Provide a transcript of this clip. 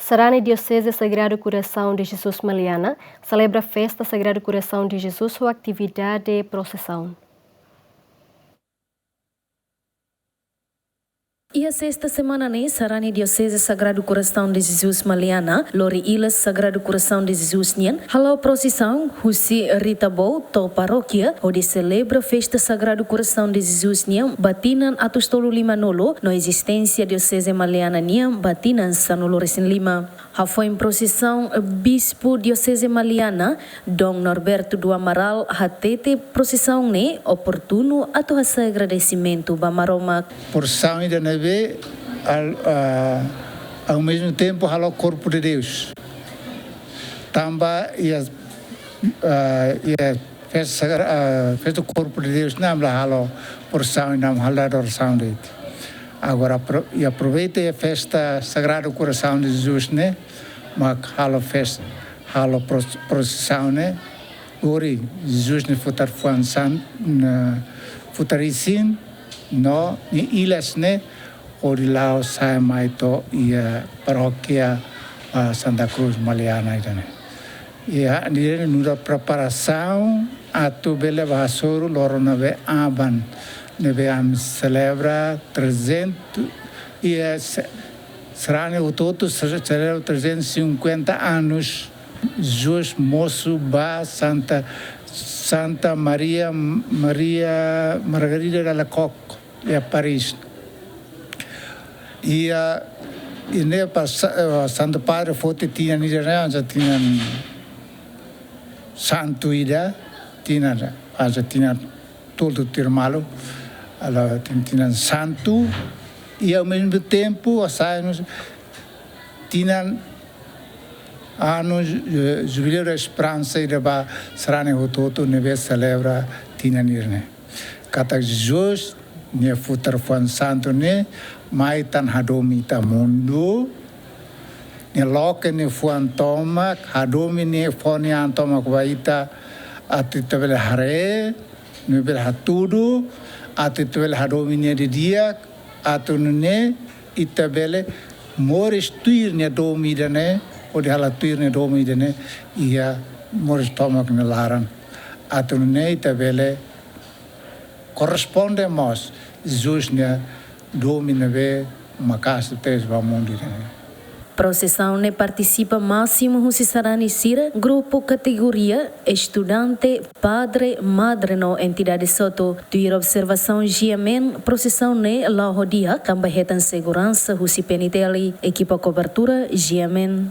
Sarane Diocese Sagrado Coração de Jesus Maliana celebra a Festa Sagrado Coração de Jesus com atividade de procissão. E a sexta semana, Sarane Diocese Sagrado Coração de Jesus Maliana, Lori Ilhas Sagrado Coração de Jesus Nian, halau procissão, Husi Rita Bou, to paróquia, onde celebra a Festa Sagrado Coração de Jesus Nian, batinan atostolo lima nolo, no existência Diocese Maliana Nian, batinan sanolo resin lima. Foi em procissão Bispo Diocese Maliana, Dom Norberto do Amaral, hatete procissão oportuno ato hasa agradecimento bamaroma. Procissão ainda não vê, ao mesmo tempo halo corpo de Deus. Tamba e a festa do corpo de Deus não halo procissão e não halo adoração dele. Agora, e aproveita a festa Sagrado Coração de Jesus, mas halo festa, halo procissão, ori Jesus futar fuansan, futarisin, no ilhas, ori lao sai maito e a paróquia Santa Cruz Maliana, e a nura preparação a tu bele vasoro loro nave aban. Neve celebra 300 e Sarane o todo celebra 350 anos Jesus moço ba Santa Maria Margarida de la Coque de Paris e Santo Padre Fote tinha já tinha santo ida tinha todo termalo ela tinha santo e ao mesmo tempo as anos tinham anos jubileu da esperança e da Sarane Hototo neve celebra tinha nirne kata Jesus ne futar fan santo mai tan hadomi ta mundo ne loke ne fuan toma hadomi ne foni antoma kwaita atitabel hare ne bel hatudu atitabel hadomi de dia atunne itabele mores tuir ne domi dene o de hala tuir ne domi dene ia mores tomak ne laran atunne itabele correspondemos Jesus ne domi neve makas tes va mundi dene. Procissão participa máximo Husi Sarane Sira, grupo categoria estudante, padre, madre no entidade Soto. Tuir observação Giamen, procissão la rodia, também retan segurança Husi Peniteli, equipa cobertura Giamen.